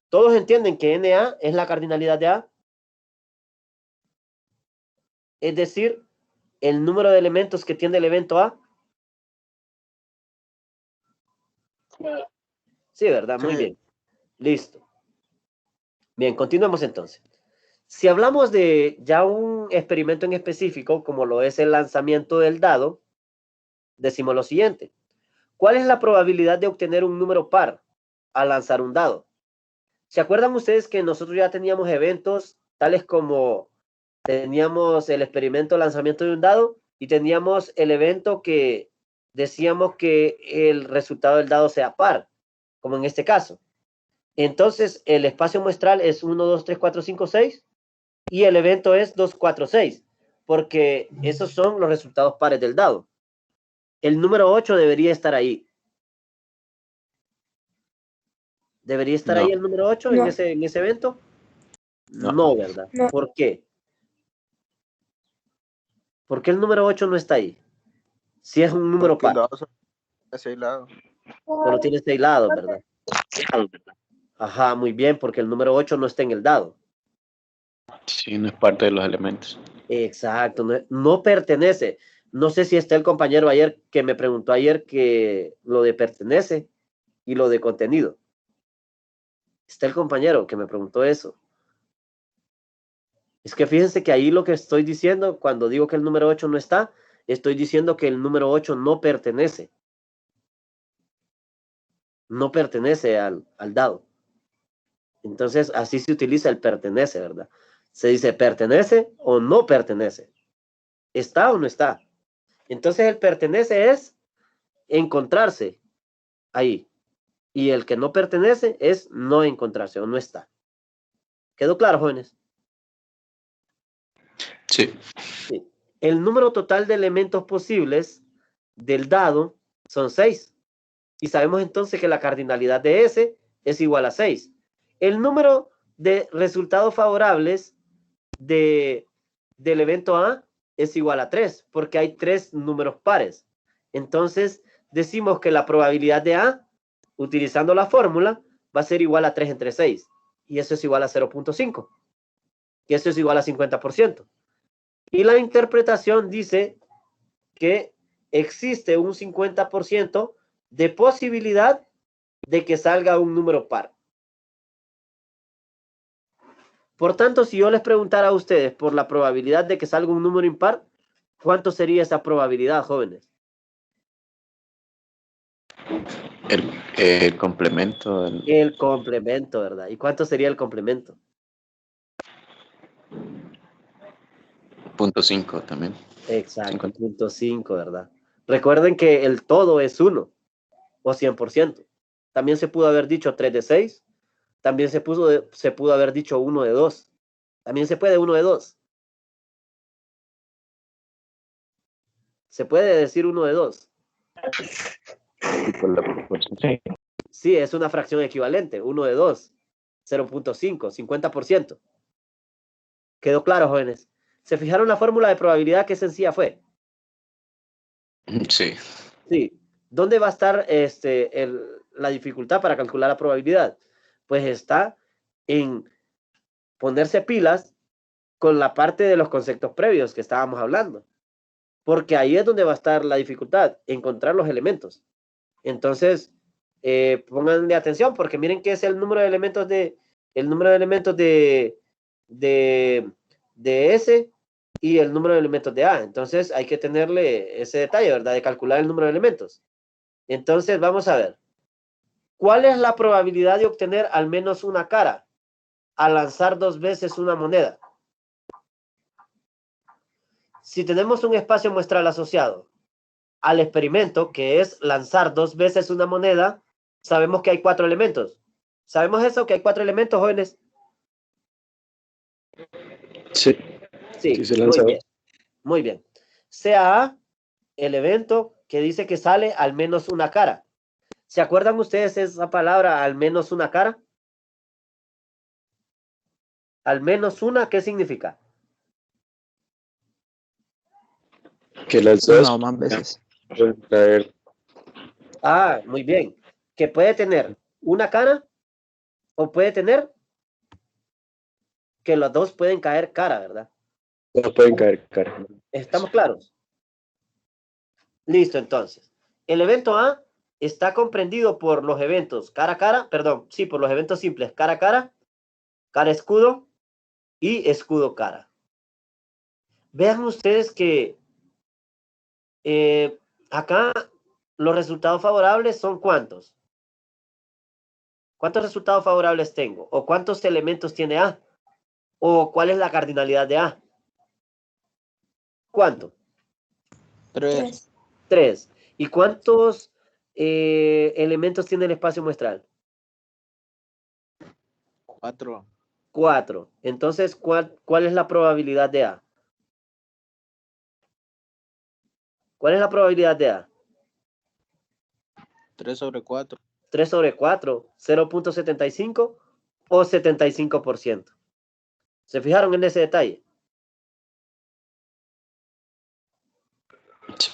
¿Todos entienden que NA es la cardinalidad de A? Es decir, el número de elementos que tiene el evento A. Sí. Sí, ¿verdad? Muy Sí. bien. Listo. Bien, continuemos entonces. Si hablamos de ya un experimento en específico, como lo es el lanzamiento del dado, decimos lo siguiente. ¿Cuál es la probabilidad de obtener un número par al lanzar un dado? ¿Se acuerdan ustedes que nosotros ya teníamos eventos tales como teníamos el experimento lanzamiento de un dado y teníamos el evento que decíamos que el resultado del dado sea par, como en este caso? Entonces, el espacio muestral es 1, 2, 3, 4, 5, 6 y el evento es 2, 4, 6, porque esos son los resultados pares del dado. El número 8 debería estar ahí. ¿Debería estar ahí el número 8 No. en ese evento? No. No, ¿verdad? No. ¿Por qué? ¿Por qué el número 8 no está ahí? Si es un número Porque el par. dado solo tiene 6 lados. Solo tiene 6 lados, ¿verdad? Ajá, muy bien, porque el número 8 no está en el dado. Sí, no es parte de los elementos. Exacto, no pertenece. No sé si está el compañero ayer que me preguntó ayer que lo de pertenece y lo de contenido. Está el compañero que me preguntó eso. Es que fíjense que ahí lo que estoy diciendo, cuando digo que el número 8 no está, estoy diciendo que el número 8 no pertenece. No pertenece al dado. Entonces, así se utiliza el pertenece, ¿verdad? Se dice pertenece o no pertenece. ¿Está o no está? Entonces, el pertenece es encontrarse ahí. Y el que no pertenece es no encontrarse o no está. ¿Quedó claro, jóvenes? Sí. Sí. El número total de elementos posibles del dado son 6. Y sabemos entonces que la cardinalidad de S es igual a 6. El número de resultados favorables del evento A es igual a 3, porque hay 3 números pares. Entonces, decimos que la probabilidad de A, utilizando la fórmula, va a ser igual a 3 entre 6. Y eso es igual a 0.5. Y eso es igual a 50%. Y la interpretación dice que existe un 50% de posibilidad de que salga un número par. Por tanto, si yo les preguntara a ustedes por la probabilidad de que salga un número impar, ¿cuánto sería esa probabilidad, jóvenes? El complemento. El complemento, ¿verdad? ¿Y cuánto sería el complemento? 0.5 también. Exacto, 50. 0.5, ¿verdad? Recuerden que el todo es 1 o 100%. También se pudo haber dicho 3 de 6. También se pudo haber dicho 1 de 2. También se puede 1 de 2. Se puede decir 1 de 2. Y por la proporción. Sí. Sí, es una fracción equivalente. 1 de 2. 0.5, 50%. ¿Quedó claro, jóvenes? ¿Se fijaron la fórmula de probabilidad? Qué sencilla fue. Sí. Sí. ¿Dónde va a estar la dificultad para calcular la probabilidad? Pues está en ponerse pilas con la parte de los conceptos previos que estábamos hablando. Porque ahí es donde va a estar la dificultad, encontrar los elementos. Entonces, pónganle atención porque miren que es el número de elementos de S y el número de elementos de A. Entonces, hay que tenerle ese detalle, ¿verdad? De calcular el número de elementos. Entonces, vamos a ver. ¿Cuál es la probabilidad de obtener al menos una cara al lanzar 2 veces una moneda? Si tenemos un espacio muestral asociado al experimento, que es lanzar 2 veces una moneda, sabemos que hay 4 elementos. ¿Sabemos eso? Que hay 4 elementos, jóvenes. Sí. Sí, Sí, se muy lanza bien. Muy bien. Sea A el evento que dice que sale al menos una cara. ¿Se acuerdan ustedes esa palabra, al menos una cara? Al menos una, ¿qué significa? que las dos No, más veces. pueden traer. Ah, muy bien. que puede tener una cara o puede tener que los dos pueden caer cara, ¿verdad? No pueden caer cara. ¿Estamos claros? Listo, entonces. El evento A está comprendido por los eventos cara a cara, perdón, sí, por los eventos simples cara a cara, cara escudo y escudo cara. Vean ustedes que acá los resultados favorables son ¿cuántos? ¿Cuántos resultados favorables tengo? ¿O cuántos elementos tiene A? ¿O cuál es la cardinalidad de A? ¿Cuánto? 3. 3. ¿Y cuántos elementos tiene el espacio muestral? 4. 4. Entonces, ¿cuál es la probabilidad de A? ¿Cuál es la probabilidad de A? 3/4. 3/4, 0.75 o 75%. ¿Se fijaron en ese detalle?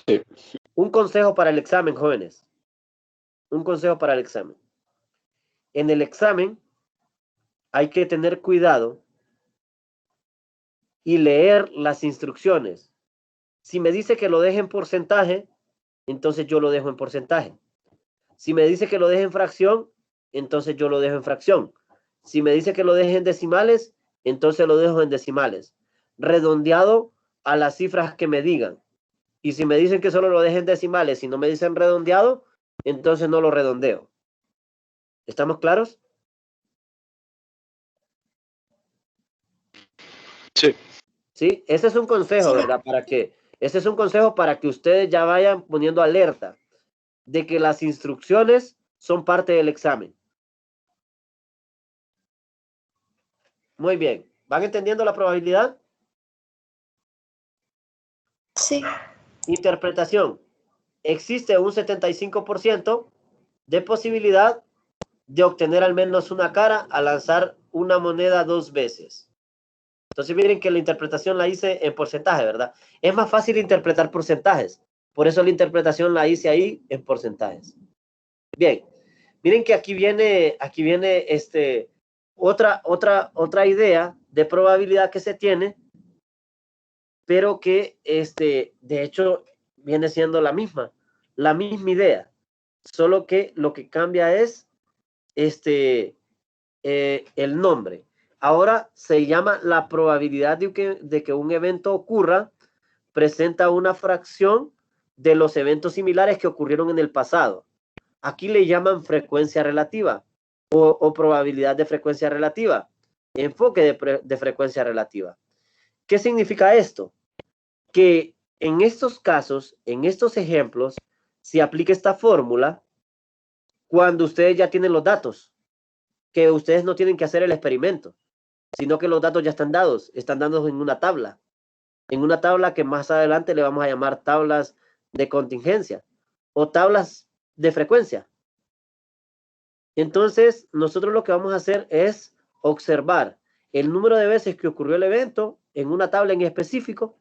Sí. Un consejo para el examen, jóvenes. Un consejo para el examen. En el examen hay que tener cuidado y leer las instrucciones. Si me dice que lo deje en porcentaje, entonces yo lo dejo en porcentaje. Si me dice que lo deje en fracción, entonces yo lo dejo en fracción. Si me dice que lo deje en decimales, entonces lo dejo en decimales. Redondeado a las cifras que me digan. Y si me dicen que solo lo deje en decimales y no me dicen redondeado, entonces no lo redondeo. ¿Estamos claros? Sí. Sí, ese es un consejo, ¿verdad? Ese es un consejo para que ustedes ya vayan poniendo alerta de que las instrucciones son parte del examen. Muy bien. ¿Van entendiendo la probabilidad? Sí. Interpretación. Existe un 75% de posibilidad de obtener al menos una cara al lanzar una moneda 2 veces. Entonces miren que la interpretación la hice en porcentaje, ¿verdad? Es más fácil interpretar porcentajes. Por eso la interpretación la hice ahí en porcentajes. Bien. Miren que aquí viene otra idea de probabilidad que se tiene, pero que de hecho viene siendo la misma idea, solo que lo que cambia es el nombre. Ahora se llama la probabilidad de que un evento ocurra, presenta una fracción de los eventos similares que ocurrieron en el pasado. Aquí le llaman frecuencia relativa o probabilidad de frecuencia relativa, enfoque de frecuencia relativa. ¿Qué significa esto? Que en estos casos, en estos ejemplos, se aplica esta fórmula cuando ustedes ya tienen los datos, que ustedes no tienen que hacer el experimento, sino que los datos ya están dados en una tabla que más adelante le vamos a llamar tablas de contingencia o tablas de frecuencia. Entonces, nosotros lo que vamos a hacer es observar el número de veces que ocurrió el evento en una tabla en específico,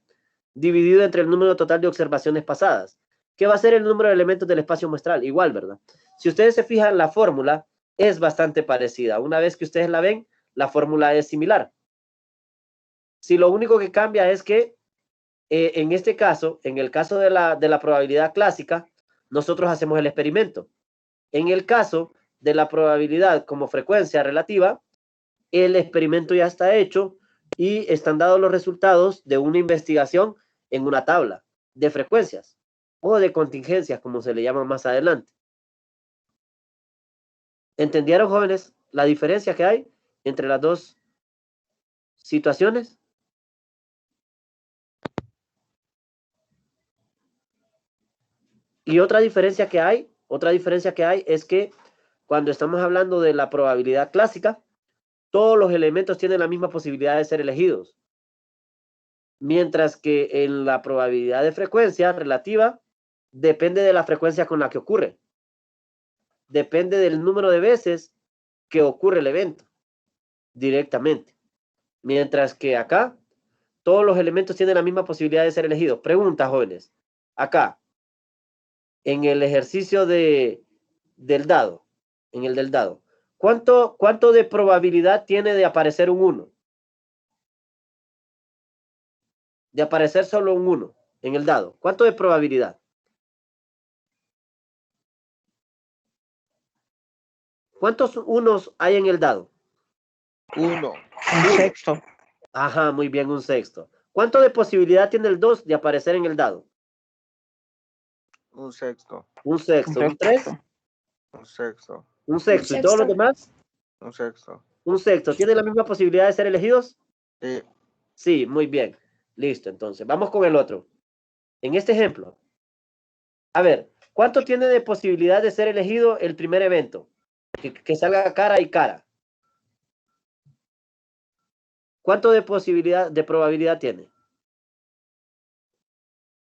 dividido entre el número total de observaciones pasadas, que va a ser el número de elementos del espacio muestral. Igual, ¿verdad? Si ustedes se fijan, la fórmula es bastante parecida. Una vez que ustedes la ven, la fórmula es similar. Si lo único que cambia es que en este caso, en el caso de la probabilidad clásica, nosotros hacemos el experimento. En el caso de la probabilidad como frecuencia relativa, el experimento ya está hecho y están dados los resultados de una investigación en una tabla de frecuencias o de contingencias, como se le llama más adelante. ¿Entendieron, jóvenes, la diferencia que hay entre las dos situaciones? Y otra diferencia que hay es que cuando estamos hablando de la probabilidad clásica, todos los elementos tienen la misma posibilidad de ser elegidos. Mientras que en la probabilidad de frecuencia relativa, depende de la frecuencia con la que ocurre. Depende del número de veces que ocurre el evento directamente. Mientras que acá, todos los elementos tienen la misma posibilidad de ser elegidos. Pregunta, jóvenes. Acá, en el ejercicio del dado, En el del dado. ¿Cuánto de probabilidad tiene de aparecer un 1? De aparecer solo un 1 en el dado. ¿Cuánto de probabilidad? ¿Cuántos unos hay en el dado? 1. Un sexto. Ajá, muy bien, un sexto. ¿Cuánto de posibilidad tiene el 2 de aparecer en el dado? Un sexto. Un sexto. ¿Un 3? Un sexto. Un sexto. ¿Y todos los demás? Un sexto. Un sexto. ¿Tienen la misma posibilidad de ser elegidos? Sí. Sí, muy bien. Listo, entonces. Vamos con el otro. En este ejemplo. A ver, ¿cuánto tiene de posibilidad de ser elegido el primer evento? Que salga cara y cara. ¿Cuánto de posibilidad, de probabilidad tiene?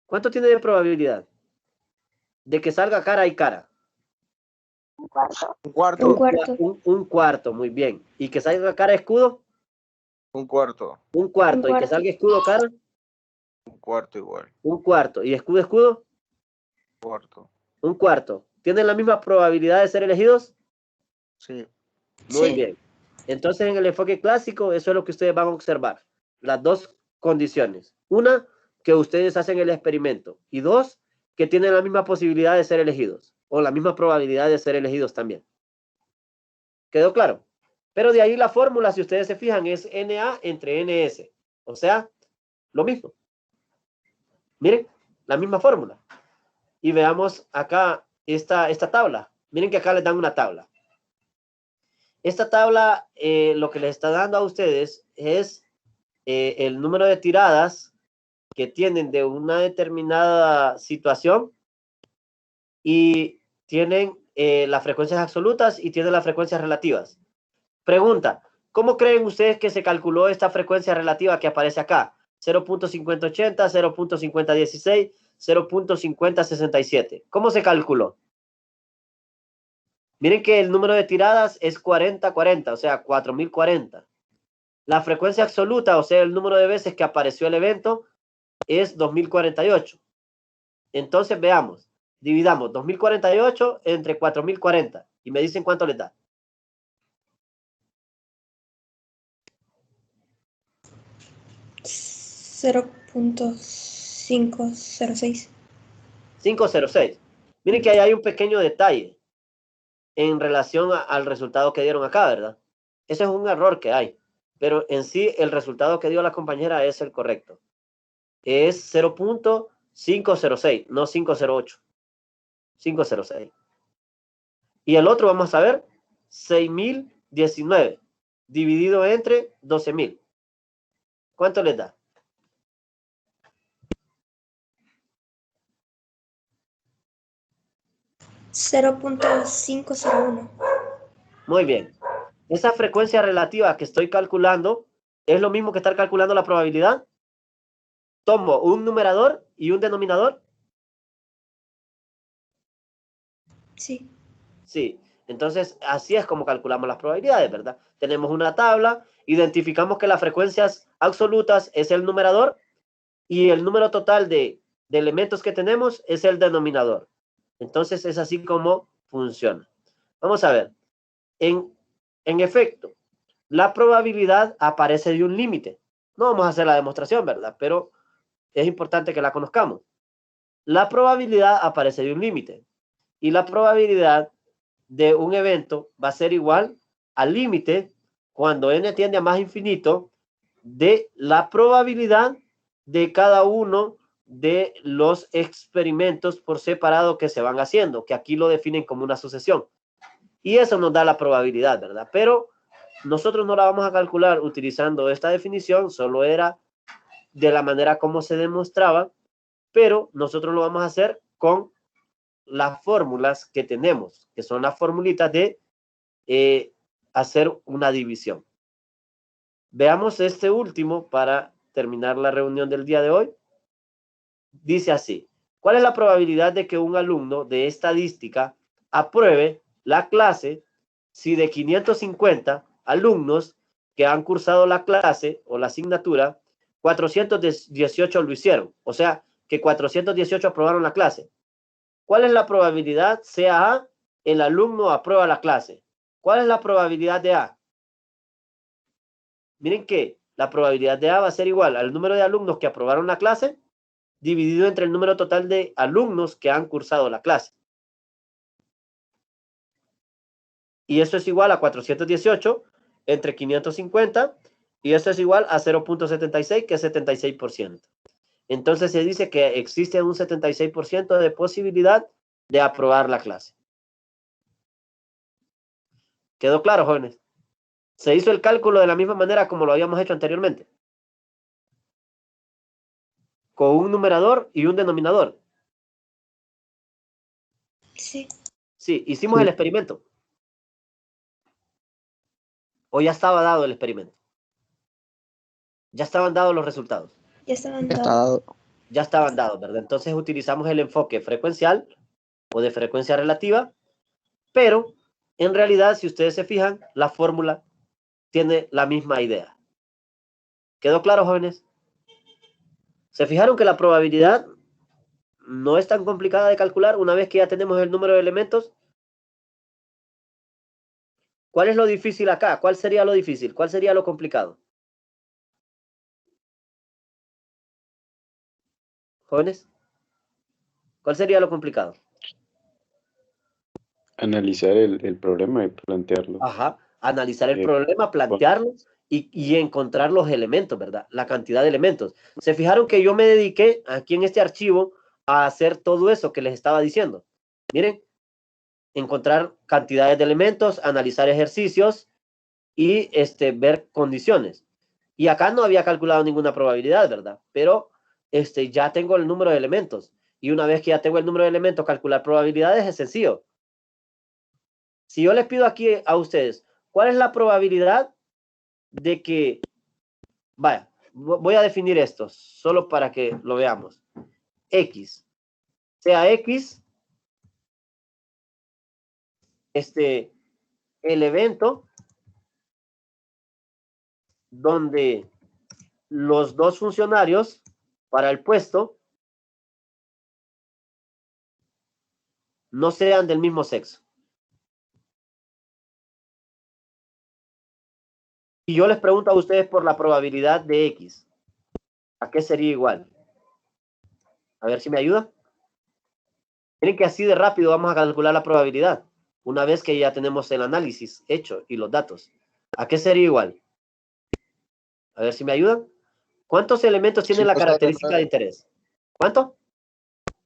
¿Cuánto tiene de probabilidad de que salga cara y cara? Un cuarto. Un cuarto. Un cuarto, muy bien. ¿Y que salga cara escudo? Un cuarto. Un cuarto. Un ¿Y que cuarto. salga escudo cara? Un cuarto igual. Un cuarto. ¿Y escudo escudo? Cuarto. Un cuarto. ¿Tienen la misma probabilidad de ser elegidos? Sí. Muy Sí. bien. Entonces, en el enfoque clásico, eso es lo que ustedes van a observar. Las dos condiciones. Una, que ustedes hacen el experimento. Y dos, que tienen la misma posibilidad de ser elegidos. O la misma probabilidad de ser elegidos también. ¿Quedó claro? Pero de ahí la fórmula, si ustedes se fijan, es NA entre NS. O sea, lo mismo. Miren, la misma fórmula. Y veamos acá esta tabla. Miren que acá les dan una tabla. Esta tabla lo que les está dando a ustedes es el número de tiradas que tienen de una determinada situación y tienen las frecuencias absolutas y tienen las frecuencias relativas. Pregunta, ¿cómo creen ustedes que se calculó esta frecuencia relativa que aparece acá? 0.5080, 0.5016, 0.5067. ¿Cómo se calculó? Miren que el número de tiradas es 4040, o sea, 4040. La frecuencia absoluta, o sea, el número de veces que apareció el evento, es 2048. Entonces, veamos. Dividamos 2048 entre 4040 y me dicen cuánto les da. 0.506. 506. Miren que ahí hay un pequeño detalle en relación al resultado que dieron acá, ¿verdad? Ese es un error que hay, pero en sí el resultado que dio la compañera es el correcto. Es 0.506, no 508. 506. Y el otro, vamos a ver, 6.019 dividido entre 12.000. ¿Cuánto les da? $0.501. Muy bien. Esa frecuencia relativa que estoy calculando es lo mismo que estar calculando la probabilidad. Tomo un numerador y un denominador. Sí. Sí. Entonces, así es como calculamos las probabilidades, ¿verdad? Tenemos una tabla, identificamos que las frecuencias absolutas es el numerador y el número total de elementos que tenemos es el denominador. Entonces, es así como funciona. Vamos a ver. En efecto, la probabilidad aparece de un límite. No vamos a hacer la demostración, ¿verdad? Pero es importante que la conozcamos. La probabilidad aparece de un límite. Y la probabilidad de un evento va a ser igual al límite cuando n tiende a más infinito de la probabilidad de cada uno de los experimentos por separado que se van haciendo, que aquí lo definen como una sucesión. Y eso nos da la probabilidad, ¿verdad? Pero nosotros no la vamos a calcular utilizando esta definición, solo era de la manera como se demostraba, pero nosotros lo vamos a hacer con las fórmulas que tenemos, que son las formulitas de hacer una división. Veamos este último para terminar la reunión del día de hoy. Dice así: ¿cuál es la probabilidad de que un alumno de estadística apruebe la clase si de 550 alumnos que han cursado la clase o la asignatura, 418 lo hicieron? O sea, que 418 aprobaron la clase. ¿Cuál es la probabilidad, sea A, el alumno aprueba la clase. ¿Cuál es la probabilidad de A? Miren que la probabilidad de A va a ser igual al número de alumnos que aprobaron la clase dividido entre el número total de alumnos que han cursado la clase. Y eso es igual a 418 entre 550 y eso es igual a 0.76, que es 76%. Entonces se dice que existe un 76% de posibilidad de aprobar la clase. ¿Quedó claro, jóvenes? Se hizo el cálculo de la misma manera como lo habíamos hecho anteriormente, con un numerador y un denominador. Sí. Sí, hicimos el experimento. ¿O ya estaba dado el experimento? Ya estaban dados los resultados. Ya estaban Está dados. dado. Ya estaban dados, ¿verdad? Entonces utilizamos el enfoque frecuencial o de frecuencia relativa, pero en realidad, si ustedes se fijan, la fórmula tiene la misma idea. ¿Quedó claro, jóvenes? ¿Se fijaron que la probabilidad no es tan complicada de calcular una vez que ya tenemos el número de elementos? ¿Cuál es lo difícil acá? ¿Cuál sería lo difícil? ¿Cuál sería lo complicado? Jóvenes, ¿cuál sería lo complicado? Analizar el problema y plantearlo. Ajá, analizar el Eh, problema, plantearlo y encontrar los elementos, ¿verdad? La cantidad de elementos. ¿Se fijaron que yo me dediqué aquí en este archivo a hacer todo eso que les estaba diciendo? Miren, encontrar cantidades de elementos, analizar ejercicios y ver condiciones. Y acá no había calculado ninguna probabilidad, ¿verdad? Pero ya tengo el número de elementos. Y una vez que ya tengo el número de elementos, calcular probabilidades es sencillo. Si yo les pido aquí a ustedes, ¿cuál es la probabilidad de que, vaya, voy a definir esto, solo para que lo veamos. X, sea X, el evento donde los dos funcionarios para el puesto no sean del mismo sexo. Y yo les pregunto a ustedes por la probabilidad de X. ¿A qué sería igual? A ver si me ayuda. Miren que así de rápido vamos a calcular la probabilidad, una vez que ya tenemos el análisis hecho y los datos. ¿A qué sería igual? A ver si me ayudan. ¿Cuántos elementos tiene la 5 sobre característica 9. de interés? ¿Cuánto?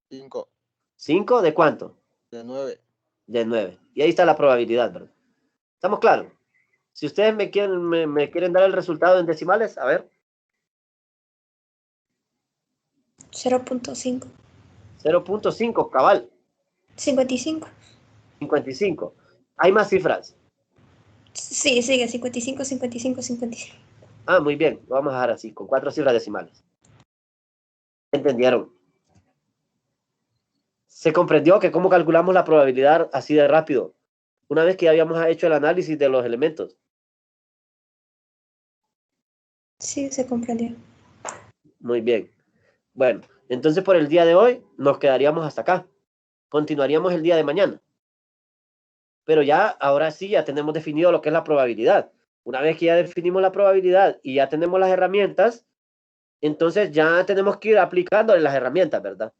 5 ¿5 de cuánto? de 9. De 9. Y ahí está la probabilidad, ¿verdad? ¿Estamos claros? Si ustedes me quieren dar el resultado en decimales, a ver. 0.5. 0.5, cabal. 55. 55. Hay más cifras. Sí, sigue. 55, 55, 55. Ah, muy bien. Lo vamos a dejar así, con 4 cifras decimales. ¿Entendieron? Se comprendió que cómo calculamos la probabilidad así de rápido, una vez que ya habíamos hecho el análisis de los elementos. Sí, se comprendió. Muy bien. Bueno, entonces por el día de hoy nos quedaríamos hasta acá. Continuaríamos el día de mañana. Pero ya, ahora sí, ya tenemos definido lo que es la probabilidad. Una vez que ya definimos la probabilidad y ya tenemos las herramientas, entonces ya tenemos que ir aplicándole las herramientas, ¿verdad?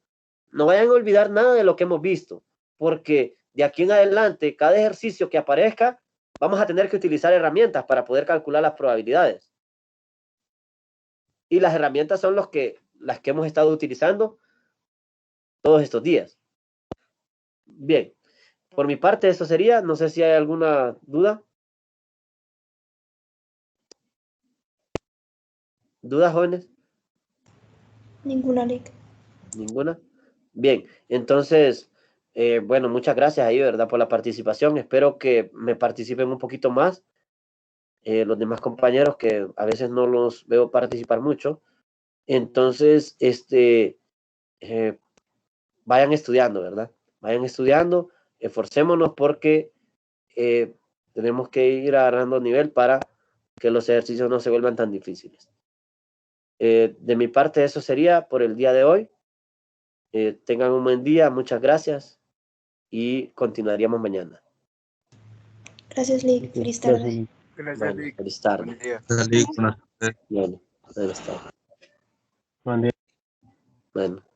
No vayan a olvidar nada de lo que hemos visto, porque de aquí en adelante, cada ejercicio que aparezca, vamos a tener que utilizar herramientas para poder calcular las probabilidades. Y las herramientas son las que hemos estado utilizando todos estos días. Bien, por mi parte eso sería. No sé si hay alguna duda. ¿Dudas, jóvenes? Ninguna lic. ¿Ninguna? Bien, entonces, bueno, muchas gracias ahí, ¿verdad? Por la participación. Espero que me participen un poquito más. Los demás compañeros que a veces no los veo participar mucho. Entonces, vayan estudiando, ¿verdad? Vayan estudiando, esforcémonos porque tenemos que ir agarrando nivel para que los ejercicios no se vuelvan tan difíciles. De mi parte, eso sería por el día de hoy. Tengan un buen día, muchas gracias. y continuaríamos mañana. Gracias, Lick. Feliz tarde. Gracias, Bueno, Lick. feliz tarde. Buen día. Lick, buenas tardes. Bueno, buenas tardes. Buen día. Bueno.